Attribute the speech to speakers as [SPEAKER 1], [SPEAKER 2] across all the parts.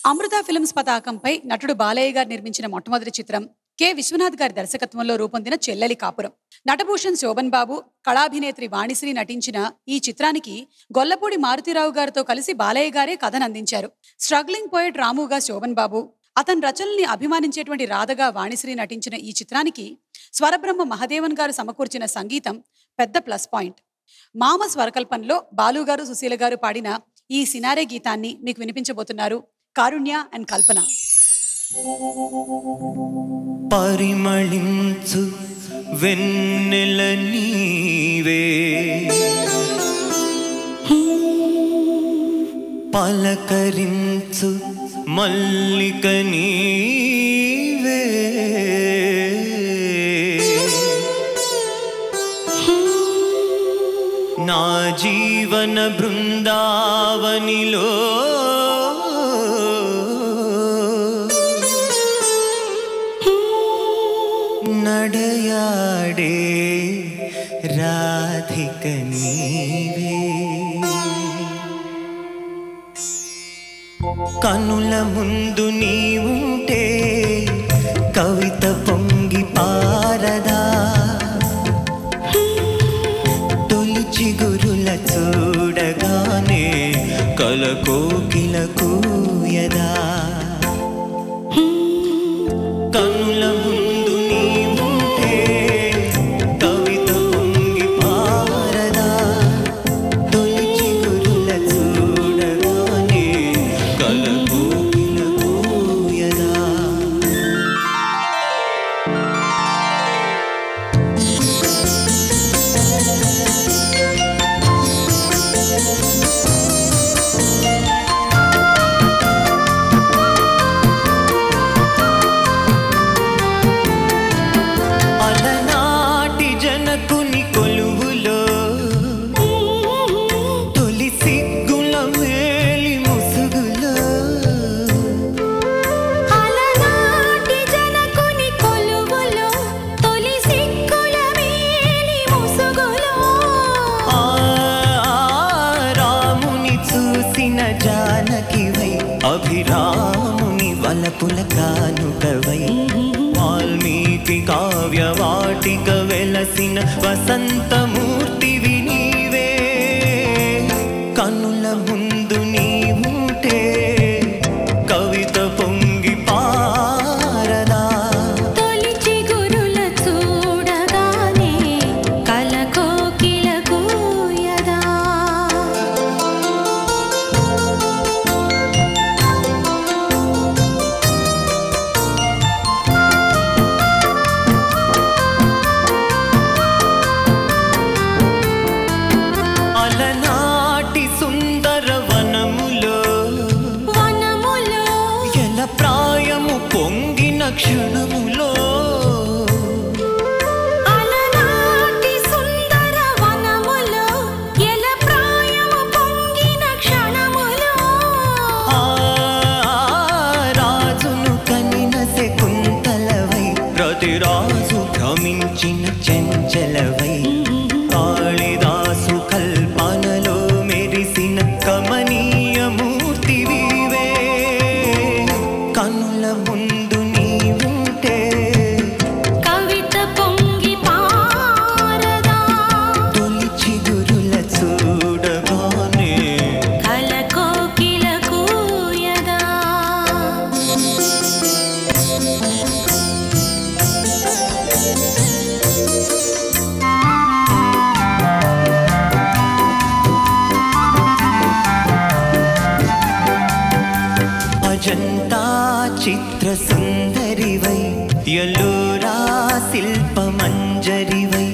[SPEAKER 1] అమృత films పతాకంపై నటుడు బాలయ్య గారు నిర్మించిన మొట్టమొదటి చిత్రం కె విశ్వనాథ్ గారి దర్శకత్వంలో రూపొందిన చెల్లెలి కాపురం. నటభూషణ్ శోభన్ బాబు, కళాభినేత్రి వాణిశ్రీ నటించిన ఈ చిత్రానికి గొల్లపూడి మారుతీరావు గారితో కలిసి బాలయ్య గారే కథనందించారు. స్ట్రగ్లింగ్ పోయెట్ రాముగా శోభన్ బాబు, అతని రచనల్ని అభిమానించేటువంటి రాధగా వాణిశ్రీ నటించిన ఈ చిత్రానికి స్వరబ్రహ్మ మహదేవన్ గారు సమకూర్చిన సంగీతం పెద్ద ప్లస్ పాయింట్. మామ స్వరకల్పంలో బాలుగారు, సుశీల గారు పాడిన ఈ సినారే గీతాన్ని మీకు వినిపించబోతున్నారు కారుణ్య అండ్ కల్పన.
[SPEAKER 2] పరిమళించు వెన్నెల నీవే, పలకరించు మల్లిక నీవే, నా జీవన బృందావనిలో నడయాడే రాధిక నీవే. కనుల ముందు నీవుంటే కవిత పొంగి పారదా, తొలి చిగురుల చూడగానే కలకోకిల కూయదా. కనుల ముందు నీవుంటే కవిత పొంగి పారదా, తొలి చిగురుల చూడగానే కలకోకిల కూయదా. అలనాటి జనకుని కొలువులో తొలి సిగ్గుల మేలి ముసుగులో,
[SPEAKER 3] అలనాటి జనకుని కొలువులో తొలి సిగ్గుల మేలి ముసుగులో,
[SPEAKER 2] రాముని చూసిన జానకివై, అభిరాముని వలపుల కానుకవై, వాల్మీకి కావ్యవాటిక వెలసిన వసంతమూర్తివి నీవే. కనుల ముందు నీవుంటే కవిత పొంగి పారదా,
[SPEAKER 3] తొలి చిగురుల చూడగానే కలకోకిల కూయదా.
[SPEAKER 2] అలనాటి సుందర వనములో
[SPEAKER 3] వనములో
[SPEAKER 2] ఎల ప్రాయము పొంగిన క్షణములో,
[SPEAKER 3] అలనాటి సుందర వనములో ఎల ప్రాయము పొంగిన క్షణములో,
[SPEAKER 2] ఆ రాజును కనిన శకుంతలవై, ప్రతిరాజు భ్రమించిన చెంచలవై, కాళిదాసు కల్పనలో మెరిసిన కమనీయ మూర్తివివే. కనుల ముందు నీవుంటే
[SPEAKER 3] కవిత పొంగి పారదా,
[SPEAKER 2] తొలి చిగురుల చూడగానే
[SPEAKER 3] కలకోకిల కూయదా.
[SPEAKER 2] అజంతా చిత్ర సుందరివై, ఎల్లోరా శిల్పమంజరివై,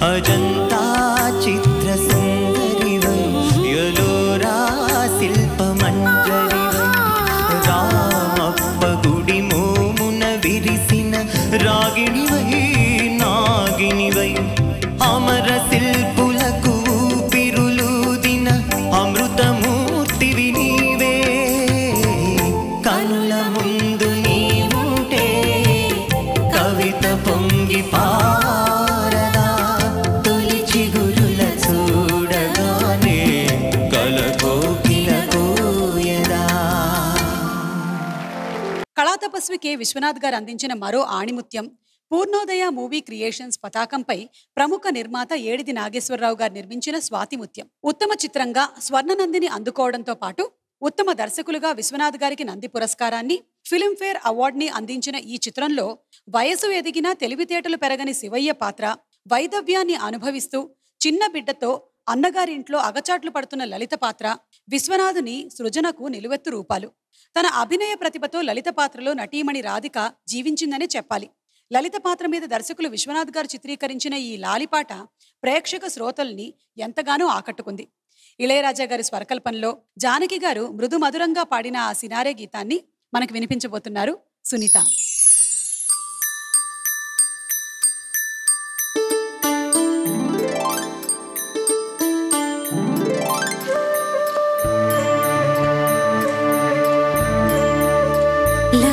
[SPEAKER 2] అజంతా చిత్ర సుందరివై, ఎల్లోరా శిల్పమంజరివై, రామప్ప గుడి మోమున విరిసిన రాగిణివై, నాగినివై, అమర శిల్పులకు ఊపిరులూదిన అమృతమూర్తివి నీవే. కనుల ముందు నీవుంటే కవిత పొంగి పారదా, తొలి చిగురుల చూడగానే కలకోకిల కూయదా.
[SPEAKER 1] కళాతపస్వి కె విశ్వనాథ్ గారు అందించిన మరో ఆణిముత్యం పూర్ణోదయ మూవీ క్రియేషన్స్ పతాకంపై ప్రముఖ నిర్మాత ఏడిది నాగేశ్వరరావు గారు నిర్మించిన స్వాతిముత్యం. ఉత్తమ చిత్రంగా స్వర్ణనందిని అందుకోవడంతో పాటు ఉత్తమ దర్శకులుగా విశ్వనాథ్ గారికి నంది పురస్కారాన్ని, ఫిల్మ్ఫేర్ అవార్డుని అందించిన ఈ చిత్రంలో వయసు ఎదిగినా తెలివితేటలు పెరగని శివయ్య పాత్ర, వైదవ్యాన్ని అనుభవిస్తూ చిన్న బిడ్డతో అన్నగారింట్లో అగచాట్లు పడుతున్న లలిత పాత్ర విశ్వనాథుని సృజనకు నిలువెత్తు రూపాలు. తన అభినయ ప్రతిభతో లలిత పాత్రలో నటీమణి రాధిక జీవించిందనే చెప్పాలి. లలిత పాత్ర మీద దర్శకులు విశ్వనాథ్ గారు చిత్రీకరించిన ఈ లాలిపాట ప్రేక్షక శ్రోతల్ని ఎంతగానో ఆకట్టుకుంది. ఇళయరాజా గారి స్వరకల్పనలో జానకి గారు మృదు మధురంగా పాడిన ఆ సినారే గీతాన్ని మనకు వినిపించబోతున్నారు సునీత.
[SPEAKER 3] లా